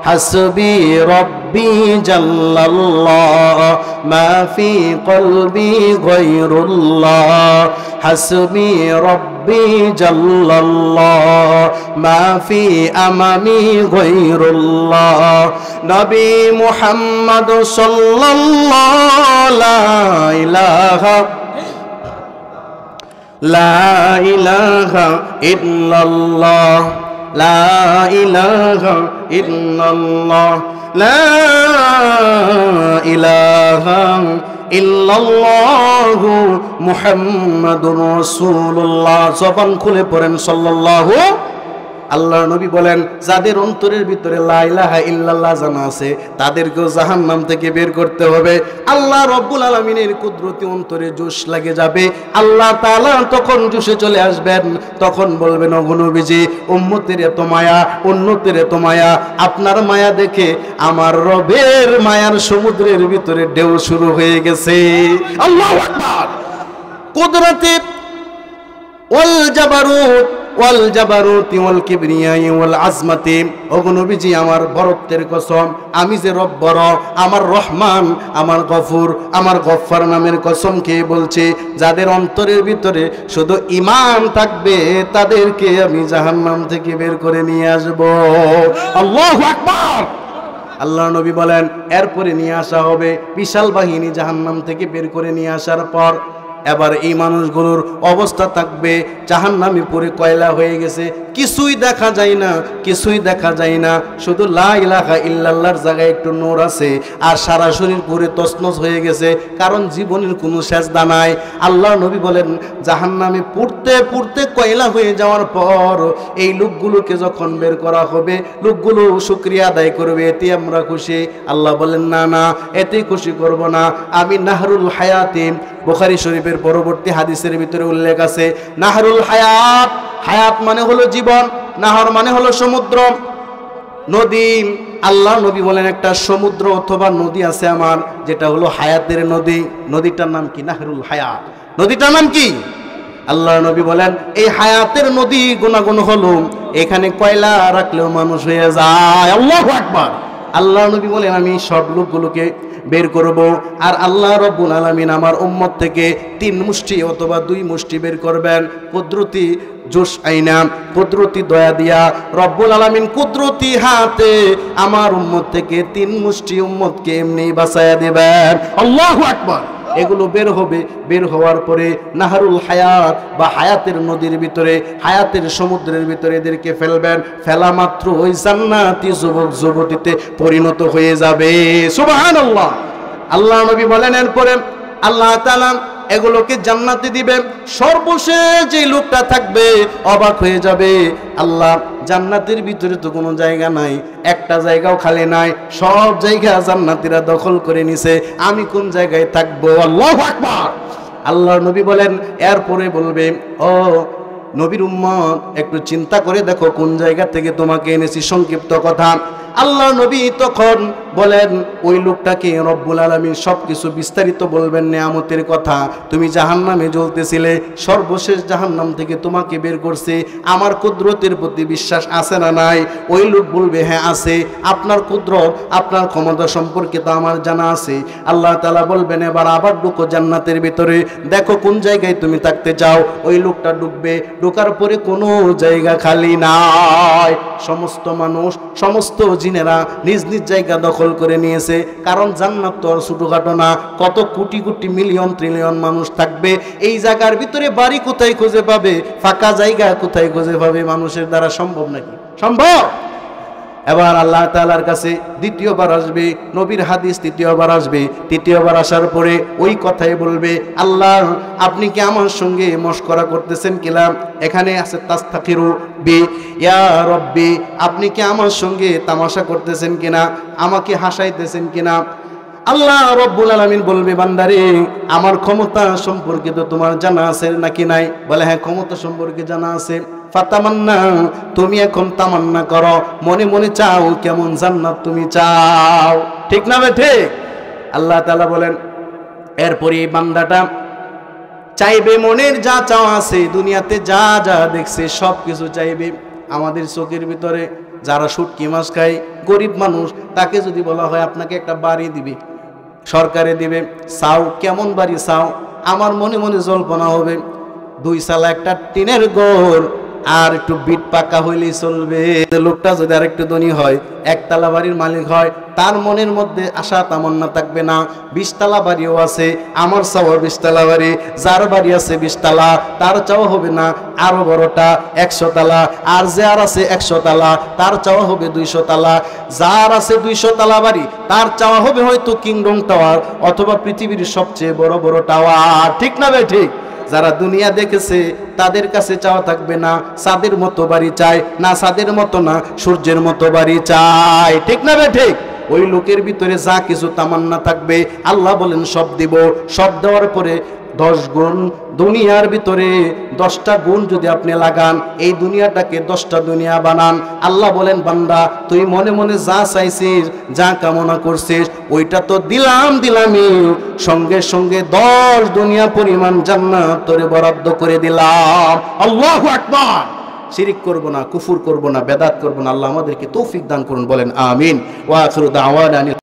হাসবি রব্বি জাল্লাল্লাহ মা ফি কলবি গায়রুল্লাহ হাসবি রব্বি জাল্লাল্লাহ মা ফি আমামি গায়রুল্লাহ। নবী মুহাম্মদ সাল্লাল্লাহু লা ইলাহা লা ইলাহা ইল্লাল্লাহ লা ইলাহা ইল্লাল্লাহ লা ইলাহা ইল্লাল্লাহু মুহাম্মাদুর রাসূলুল্লাহ। জবান খুলে পড়েন সাল্লাল্লাহু। আল্লাহর নবী বলেন যাদের অন্তরের ভিতরে লা ইলাহা ইল্লাল্লাহ জানা আছে, তাদেরকেও জাহান্নাম থেকে বের করতে হবে। আল্লাহ রব্বুল আলামিনের কুদরতি অন্তরে জোশ লাগে যাবে। আল্লাহ তাআলা তখন জোশে চলে আসবেন, তখন বলবেন ওগো নবীজি, উম্মতের এত মায়া, উন্নতের এত মায়া, আপনার মায়া দেখে আমার রবের মায়ার সমুদ্রের ভিতরে ঢেউ শুরু হয়ে গেছে। আল্লাহু আকবার। কুদরতি ওয়াল জাবারুত ওয়াল জাবারুতি ওয়াল কিবরিয়াই ওয়াল আজমাতি। ওগো নবীজি আমার বরত্বের কসম, আমি যে রব বড়, আমার রহমান, আমার গফুর, আমার গফফার নামের কসম খেয়ে বলছে, যাদের অন্তরের ভিতরে শুধু ঈমান থাকবে তাদেরকে আমি জাহান্নাম থেকে বের করে নিয়ে আসব। আল্লাহু আকবার। আল্লাহ নবী বলেন এরপরে নিয়ে আসা হবে বিশাল বাহিনী, জাহান্নাম থেকে বের করে নিয়ে আসার পর এবার এই মানুষগুলোর অবস্থা থাকবে জাহান্নামে পুরে কয়লা হয়ে গেছে, কিছুই দেখা যায় না, কিছুই দেখা যায় না, শুধু লা ইলাহা ইল্লাল্লাহর জায়গায় একটু নূর আছে, আর সারা শরীর পুরে তছনছ হয়ে গেছে, কারণ জীবনের কোনো সেজদা নাই। আল্লাহ নবী বলেন জাহান্নামে পুড়তে পুড়তে কয়লা হয়ে যাওয়ার পর এই লোকগুলোকে যখন বের করা হবে, লোকগুলো শুকরিয়া আদায় করবে, এতে আমরা খুশি। আল্লাহ বলেন না না, এতে খুশি করব না, আমি নাহরুল হায়াতি, বুখারী শরীফের পরবর্তী হাদিসের ভিতরে উল্লেখ আছে নাহরুল হায়াত, হায়াত মানে হলো জীবন, নাহর মানে হলো সমুদ্র, নদী। আল্লাহ নবী বলেন একটা সমুদ্র অথবা নদী আছে আমার, যেটা হলো হায়াতের নদী, নদীটার নাম কি? নাহরুল হায়াত। নদীটার নাম কি? আল্লাহ নবী বলেন এই হায়াতের নদী গুণাগুণ হলো এখানে কয়লা রাখলেও মানুষ হয়ে যায়। আল্লাহু আকবার। আল্লাহ নবী বলেন আমি সব লোকগুলোকে বের করব, আর আল্লাহ রব্বুল আলামিন আমার উম্মত থেকে 3 মুষ্টি অথবা 2 মুষ্টি বের করবেন, কুদরতি জোশ আইনা, কুদরতি দয়া দিয়া রব্বুল আলামিন কুদরতি হাতে আমার উম্মত থেকে 3 মুষ্টি উম্মতকে এমনি বাঁচায়া দেবেন। আল্লাহু আকবার। এগুলো বের হবে, বের হওয়ার পরে নাহরুল হায়াত বা হায়াতের নদীর ভিতরে, হায়াতের সমুদ্রের ভিতরে এদেরকে ফেলবেন, ফেলা মাত্র ওই জান্নাতি যুবক যুবতীতে পরিণত হয়ে যাবে। সুবহানাল্লাহ। আল্লাহ নবী বলেন এরপরে আল্লাহ তাআলা এগুলোকে জান্নাতে দিবে। সর্বশেষ যে লোকটা থাকবে অবাক হয়ে যাবে, আল্লাহ জান্নাতের ভিতরে তো কোনো জায়গা নাই, একটা জায়গাও খালি নাই, সব জায়গা জান্নাতীরা দখল করে নিছে, আমি কোন জায়গায় থাকবো? আল্লাহু আকবার। আল্লাহ নবী বলেন এরপরে বলবে ও নবীর উম্মত একটু চিন্তা করে দেখো কোন জায়গা থেকে তোমাকে এনেছি। সংক্ষিপ্ত কথা, আল্লাহ নবী তখন বলেন ওই লোকটাকে রব্বুল আলামিন সবকিছু বিস্তারিত বলবেন নিয়ামতের কথা। তুমি জাহান্নামে জ্বলতেছিলে, সর্বশেষ জাহান্নাম থেকে তোমাকে বের করছে, আমার কুদরতের প্রতি বিশ্বাস আছে না নাই? ওই লোক বলবে হ্যাঁ আছে, আপনার কুদরত আপনার ক্ষমতা সম্পর্কে তো আমার জানা আছে। আল্লাহ তাআলা বলবেন এবার আবার ঢুকো জান্নাতের ভিতরে, দেখো কোন জায়গায় তুমি থাকতে চাও। ওই লোকটা ঢুকবে, ঢোকার পরে কোনো জায়গা খালি নাই, সমস্ত মানুষ সমস্ত জিনেরা নিজ নিজ জায়গা দখল করে নিয়েছে, কারণ জান্নাত তো আর ছোটখাটো না, কত কোটি কোটি মিলিয়ন ট্রিলিয়ন মানুষ থাকবে। এই জায়গার ভিতরে বাড়ি কোথায় খুঁজে পাবে, ফাঁকা জায়গা কোথায় খুঁজে পাবে? মানুষের দ্বারা সম্ভব নাকি? সম্ভব। এবার আল্লাহ তাআলার কাছে দ্বিতীয়বার আসবে, নবীর হাদিস তৃতীয়বার আসবে, তৃতীয়বার আসার পরে ওই কথাই বলবে আল্লাহ আপনি কি আমার সঙ্গে মশকরা করতেছেন কিনা? এখানে আছে তাস্তাখিরু বি ইয়া রব্বি, আপনি কি আমার সঙ্গে তামাশা করতেছেন কিনা, আমাকে হাসাইতেছেন কিনা? আল্লাহ রব্বুল আলামিন বলবে বান্দারে আমার ক্ষমতা সম্পর্কে তো তোমার জানা আছে নাকি নাই? বলে হ্যাঁ ক্ষমতা সম্পর্কে জানা আছে। ফাতামান্না, তুমি এখন তামান্না করো, মনে মনে চাও কেমন জান্নাত তুমি চাও, ঠিক না ঠিক? আল্লাহ তাআলা বলেন এরপরে এই বান্দাটা চাইবে মনের যা চাওয়া আছে, দুনিয়াতে যা যা দেখছে সব কিছু চাইবে। আমাদের চোখের ভিতরে যারা শুটকি মাছ খায়, গরিব মানুষ, তাকে যদি বলা হয় আপনাকে একটা বাড়ি দিবে, সরকারে দিবে, চাও কেমন বাড়ি চাও? আমার মনে মনে জল্পনা হবে 2 সালা একটা টিনের ঘর আর একটু বিট পাকা হইলেই চলবে। লোকটা যদি আর একটু ধনী হয়, 1 তালা বাড়ির মালিক হয়, তার মনের মধ্যে আশা তামান্না থাকবে না 20 তালা বাড়িও আছে, আমার চাওয়া 20 তালা বাড়ি, যার বাড়ি আছে 20 তালা তার চাওয়া হবে না আরো বড়টা 100 তালা, আর যার আছে 100 তালা তার চাওয়া হবে 200 তালা, যার আছে 200 তালা বাড়ি তার চাওয়া হবে হয়তো কিংডম টাওয়ার অথবা পৃথিবীর সবচেয়ে বড় বড় টাওয়ার, ঠিক না ভাই ঠিক? যারা দুনিয়া দেখেছে তাদের কাছে চাওয়া থাকবে না চাঁদের মতো বাড়ি চায়, না চাঁদের মতো না সূর্যের মতো বাড়ি চায়, ঠিক না ভাই ঠিক? ওই লোকের ভিতরে যা কিছু তামান্না থাকবে আল্লাহ বলেন সব দিব। সব দেওয়ার পরে 10 গুণ দুনিয়ার ভিতরে 10টা গুণ যদি আপনি লাগান, এই দুনিয়াটাকে 10টা দুনিয়া বানান। আল্লাহ বলেন বান্দা তুই মনে মনে যা চাইছিস, যা কামনা করছিস ওইটা তো দিলামই, সঙ্গে সঙ্গে 10 দুনিয়া পরিমাণ জান্নাত তোরে বরাদ্দ করে দিলাম। আল্লাহু আকবার। শিরিক করব না, কুফুর করব না, বেদাত করব না। আল্লাহ আমাদেরকে তৌফিক দান করুন, বলেন আমিন। ওয়া আখিরু দাওয়ানা